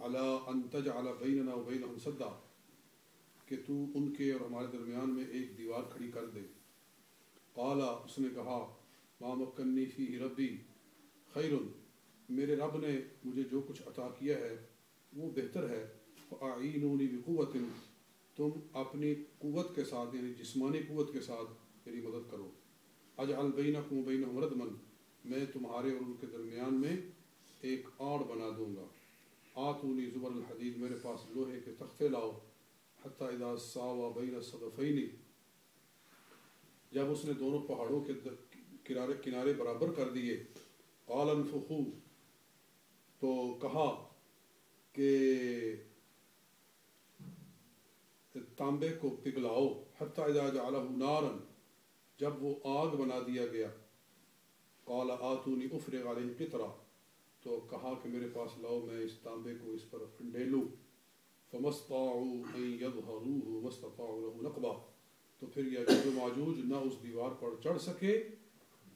علی ان تجعل بیننا و بینہم سدا، کہ تو ان کے اور ہمارے درمیان میں ایک دیوار کھڑی کر دے۔ قال، اس نے کہا، ما مکنی فیہ ربی خیر، میرے رب نے مجھے جو کچھ عطا کیا ہے وہ بہتر ہے، فاعینونی بقوت، تم اپنی قوت کے ساتھ یعنی جسمانی قوت کے ساتھ میری مدد کرو، اجعل بینکم و بینہم ردما، میں تمہارے اور ان کے درمیان میں ایک آڑ بنا دوں گا، آتونی زبر الحدید، میرے پاس لوہے کے تختے لاؤ، حتی اذا ساوا بین الصدفین، جب اس نے دونوں پہاڑوں کے کنارے برابر کر دیے، قال انفخوا، تو کہا کہ تانبے کو پگھلاؤ، حتی اذا جعلہ نارا، جب وہ آگ بنا دیا گیا، قال آتونی افرغ علیہ قطرہ، تو کہا کہ میرے پاس لاؤ میں اس تانبے کو اس پر ڈھیلوں، فما استطاعوا ان یظہروہ وما استطاعوا لہ نقبہ، تو پھر یاجوج و ماجوج نہ اس دیوار پر چڑھ سکے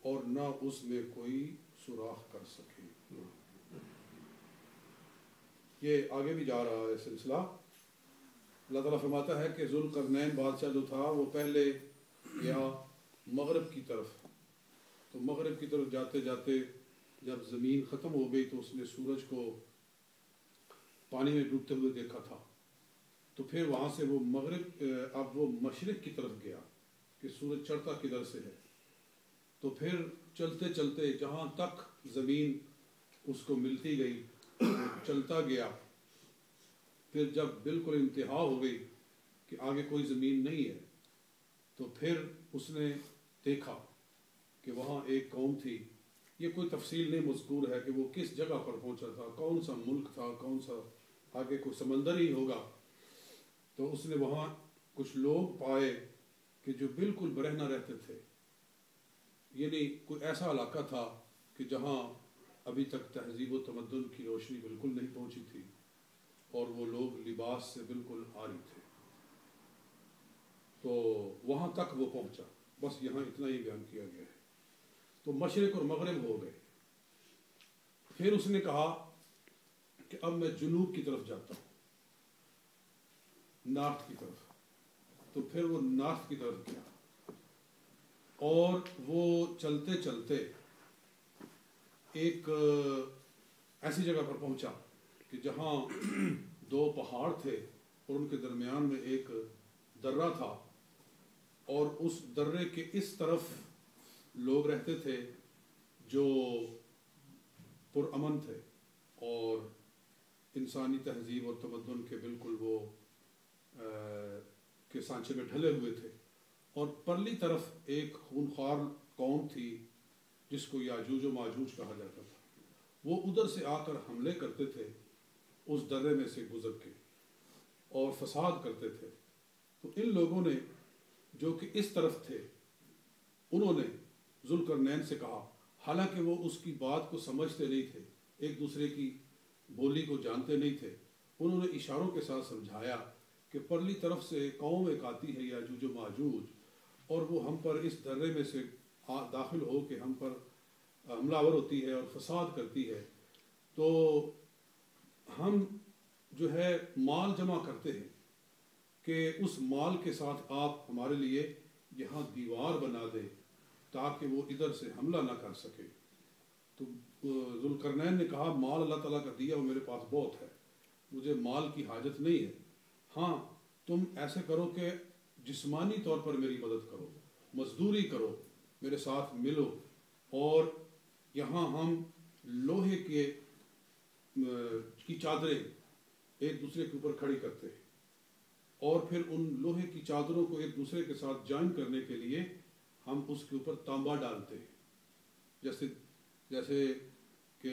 اور نہ اس میں کوئی سوراخ کر سکے۔ یہ آگے بھی جا رہا ہے سلسلہ۔ اللہ تعالیٰ فرماتا ہے کہ ذوالقرنین بادشاہ جو تھا وہ پہلے گیا مغرب کی طرف، تو مغرب کی طرف جاتے جاتے جب زمین ختم ہو گئی تو اس نے سورج کو پانی میں ڈوبتے ہوئے دیکھا تھا، تو پھر وہاں سے وہ مغرب اب وہ مشرق کی طرف گیا کہ سورج چڑھتا کدھر سے ہے، تو پھر چلتے چلتے جہاں تک زمین اس کو ملتی گئی چلتا گیا، پھر جب بالکل انتہا ہو گئی کہ آگے کوئی زمین نہیں ہے، تو پھر اس نے دیکھا کہ وہاں ایک قوم تھی، یہ کوئی تفصیل نہیں مذکور ہے کہ وہ کس جگہ پر پہنچا تھا، کون سا ملک تھا، کون سا آگے کوئی سمندر ہی ہوگا، تو اس نے وہاں کچھ لوگ پائے کہ جو بالکل برہنہ رہتے تھے، یعنی کوئی ایسا علاقہ تھا کہ جہاں ابھی تک تہذیب و تمدن کی روشنی بالکل نہیں پہنچی تھی، اور وہ لوگ لباس سے بالکل عاری تھے، تو وہاں تک وہ پہنچا، بس یہاں اتنا ہی بیان کیا گیا ہے۔ تو مشرق اور مغرب ہو گئے، پھر اس نے کہا کہ اب میں جنوب کی طرف جاتا ہوں، نارتھ کی طرف، تو پھر وہ نارتھ کی طرف گیا، اور وہ چلتے چلتے ایک ایسی جگہ پر پہنچا کہ جہاں دو پہاڑ تھے اور ان کے درمیان میں ایک درہ تھا، اور اس درے کے اس طرف لوگ رہتے تھے جو پرامن تھے اور انسانی تہذیب اور تمدن کے بالکل وہ کے سانچے میں ڈھلے ہوئے تھے، اور پرلی طرف ایک خونخوار قوم تھی جس کو یاجوج و ماجوج کہا جاتا تھا، وہ ادھر سے آ کر حملے کرتے تھے اس درے میں سے گزر کے اور فساد کرتے تھے۔ تو ان لوگوں نے جو کہ اس طرف تھے، انہوں نے ذوالقرنین سے کہا، حالانکہ وہ اس کی بات کو سمجھتے نہیں تھے، ایک دوسرے کی بولی کو جانتے نہیں تھے، انہوں نے اشاروں کے ساتھ سمجھایا کہ پرلی طرف سے قوم ایک آتی ہے یاجوج و ماجوج، اور وہ ہم پر اس درے میں سے داخل ہو کے ہم پر حملہ آور ہوتی ہے اور فساد کرتی ہے، تو ہم جو ہے مال جمع کرتے ہیں کہ اس مال کے ساتھ آپ ہمارے لیے یہاں دیوار بنا دیں تاکہ وہ ادھر سے حملہ نہ کر سکے۔ تو ذوالقرنین نے کہا، مال اللہ تعالیٰ کا دیا وہ میرے پاس بہت ہے، مجھے مال کی حاجت نہیں ہے، ہاں تم ایسے کرو کہ جسمانی طور پر میری مدد کرو، مزدوری کرو، میرے ساتھ ملو، اور یہاں ہم لوہے کی چادریں ایک دوسرے کے اوپر کھڑی کرتے ہیں، اور پھر ان لوہے کی چادروں کو ایک دوسرے کے ساتھ جوائن کرنے کے لیے ہم اس کے اوپر تانبا ڈالتے ہیں، جیسے کہ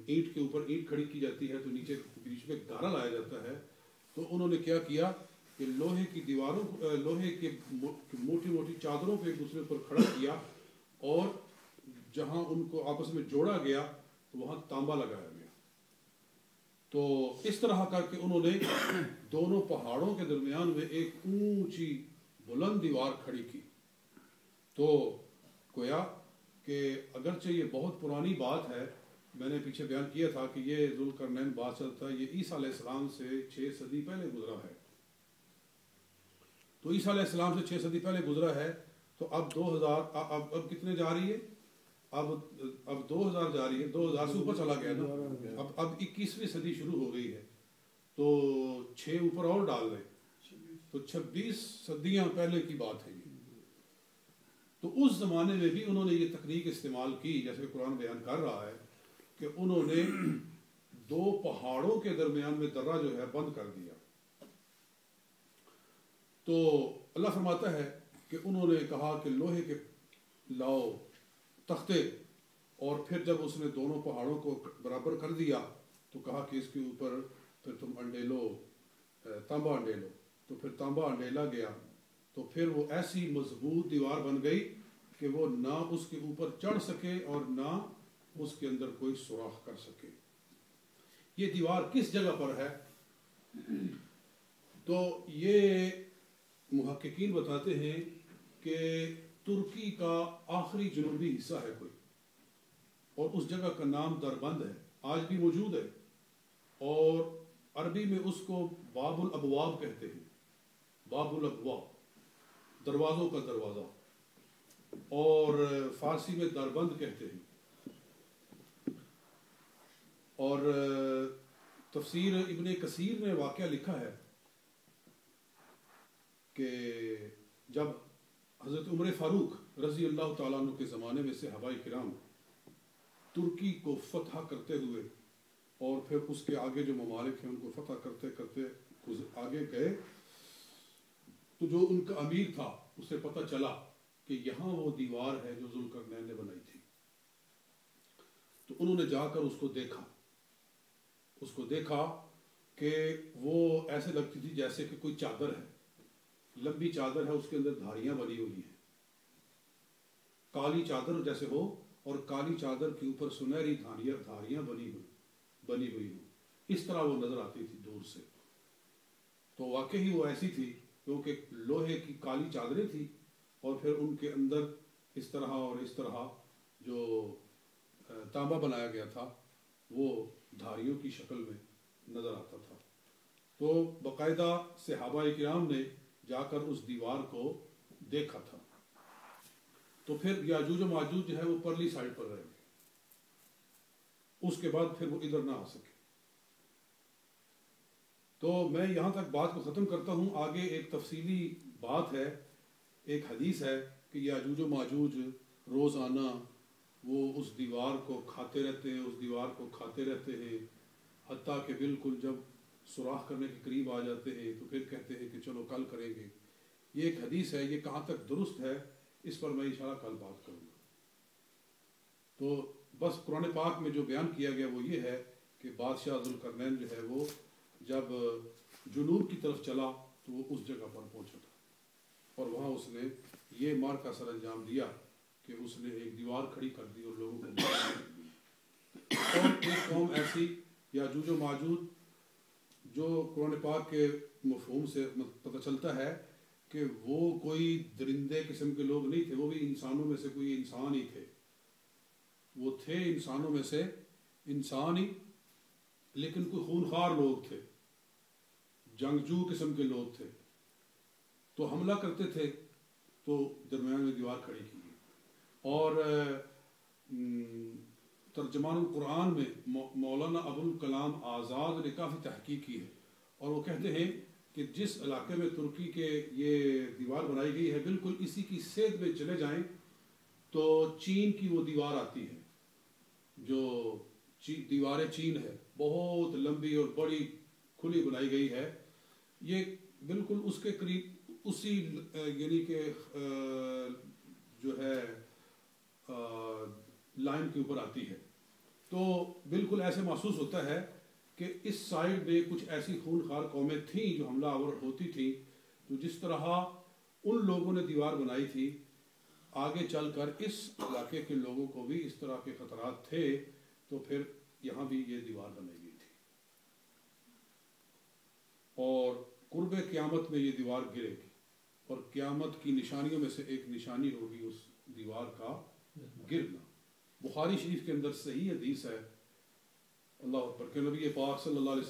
اینٹ کے اوپر اینٹ کھڑی کی جاتی ہے تو نیچے بیچ میں گارا لایا جاتا ہے، تو انہوں نے کیا کیا کہ لوہے کی دیواروں کو، لوہے کے موٹی موٹی چادروں کو ایک دوسرے پر کھڑا کیا، اور جہاں ان کو آپس میں جوڑا گیا تو وہاں تانبا لگایا گیا۔ تو اس طرح کر کے انہوں نے دونوں پہاڑوں کے درمیان میں ایک اونچی بلند دیوار کھڑی کی۔ تو گویا کہ اگرچہ یہ بہت پرانی بات ہے میں نے پیچھے بیان کیا تھا کہ یہ ذوالقرنین بادشاہ تھا، یہ عیسیٰ علیہ السلام سے 6 صدی پہلے گزرا ہے. تو عیسیٰ علیہ السلام سے 6 صدی پہلے گزرا ہے. تو اب 2000 اب کتنے جا رہی ہے؟ اب 2000 جا رہی ہے، 2000 سے اوپر چلا گیا نا. اب 21ویں صدی شروع ہو گئی ہے. تو 6 اوپر اور ڈال دیں تو 26 صدیاں پہلے کی بات ہے. تو اس زمانے میں بھی انہوں نے یہ تکنیک استعمال کی، جیسے قرآن بیان کر رہا ہے کہ انہوں نے 2 پہاڑوں کے درمیان میں درہ جو ہے بند کر دیا. تو اللہ فرماتا ہے کہ انہوں نے کہا کہ لوہے کے لاؤ تختے، اور پھر جب اس نے دونوں پہاڑوں کو برابر کر دیا تو کہا کہ اس کے اوپر پھر تم انڈے لو، تانبا انڈے لو. تو پھر تانبا انڈیلا گیا، تو پھر وہ ایسی مضبوط دیوار بن گئی کہ وہ نہ اس کے اوپر چڑھ سکے اور نہ اس کے اندر کوئی سوراخ کر سکے. یہ دیوار کس جگہ پر ہے؟ تو یہ محققین بتاتے ہیں کہ ترکی کا آخری جنوبی حصہ ہے کوئی، اور اس جگہ کا نام دربند ہے، آج بھی موجود ہے. اور عربی میں اس کو باب الابواب کہتے ہیں. باب الابواب، دروازوں کا دروازہ، اور فارسی میں دربند کہتے ہیں. اور تفسیر ابن کثیر نے واقعہ لکھا ہے کہ جب حضرت عمر فاروق رضی اللہ تعالیٰ عنہ کے زمانے میں صحابہ کرام ترکی کو فتح کرتے ہوئے اور پھر اس کے آگے جو ممالک ہیں ان کو فتح کرتے کرتے آگے گئے، تو جو ان کا امیر تھا اسے پتہ چلا کہ یہاں وہ دیوار ہے جو ذوالقرنین نے بنائی تھی. تو انہوں نے جا کر اس کو دیکھا کہ وہ ایسے لگتی تھی جیسے کہ کوئی چادر ہے، لمبی چادر ہے، اس کے اندر دھاریاں بنی ہوئی ہیں، کالی چادر جیسے ہو، اور کالی چادر کے اوپر سنہری دھاریاں بنی ہوئی ہوں. اس طرح وہ نظر آتی تھی دور سے. تو واقعی وہ ایسی تھی کیونکہ لوہے کی کالی چادریں تھی، اور پھر ان کے اندر اس طرح اور اس طرح جو تانبا بنایا گیا تھا وہ دھاریوں کی شکل میں نظر آتا تھا. تو باقاعدہ صحابہ کرام نے جا کر اس دیوار کو دیکھا تھا. تو پھر یاجوج و ماجوج جو ہے وہ پرلی سائڈ پر رہے، اس کے بعد پھر وہ ادھر نہ آ سکے. تو میں یہاں تک بات کو ختم کرتا ہوں. آگے ایک تفصیلی بات ہے، ایک حدیث ہے کہ یاجوج و ماجوج روزانہ وہ اس دیوار کو کھاتے رہتے ہیں حتیٰ کہ بالکل جب سوراخ کرنے کے قریب آ جاتے ہیں تو پھر کہتے ہیں کہ چلو کل کریں گے. یہ ایک حدیث ہے، یہ کہاں تک درست ہے اس پر میں انشاءاللہ کل بات کروں گا. تو بس قرآن پاک میں جو بیان کیا گیا وہ یہ ہے کہ بادشاہ ذوالقرنین جو ہے وہ جب جنوب کی طرف چلا تو وہ اس جگہ پر پہنچا تھا، اور وہاں اس نے یہ مار کا سر انجام دیا کہ اس نے ایک دیوار کھڑی کر دی اور لوگوں کو اور ایک قوم ایسی یاجوج و ماجوج جو قرآن پاک کے مفہوم سے پتہ چلتا ہے کہ وہ کوئی درندے قسم کے لوگ نہیں تھے، وہ بھی انسانوں میں سے کوئی انسان ہی تھے. وہ تھے انسانوں میں سے انسان ہی، لیکن کوئی خونخوار لوگ تھے، جنگجو قسم کے لوگ تھے. تو حملہ کرتے تھے تو درمیان میں دیوار کھڑی کی گئی. اور ترجمان القرآن میں مولانا ابوالکلام آزاد نے کافی تحقیق کی ہے، اور وہ کہتے ہیں کہ جس علاقے میں ترکی کے یہ دیوار بنائی گئی ہے بالکل اسی کی سیدھ میں چلے جائیں تو چین کی وہ دیوار آتی ہے جو دیوار چین ہے، بہت لمبی اور بڑی کھلی بنائی گئی ہے. یہ بالکل اس کے قریب اسی یعنی کہ جو ہے لائن کے اوپر آتی ہے. تو بالکل ایسے محسوس ہوتا ہے کہ اس سائڈ میں کچھ ایسی خونخوار قومیں تھیں جو حملہ آور ہوتی تھیں. تو جس طرح ان لوگوں نے دیوار بنائی تھی، آگے چل کر اس علاقے کے لوگوں کو بھی اس طرح کے خطرات تھے، تو پھر یہاں بھی یہ دیوار بنائی گئی تھی. اور قرب قیامت میں یہ دیوار گرے گی، اور قیامت کی نشانیوں میں سے ایک نشانی ہوگی اس دیوار کا گرنا. بخاری شریف کے اندر صحیح حدیث ہے اللہ اکبر کہ نبی پاک صلی اللہ علیہ وسلم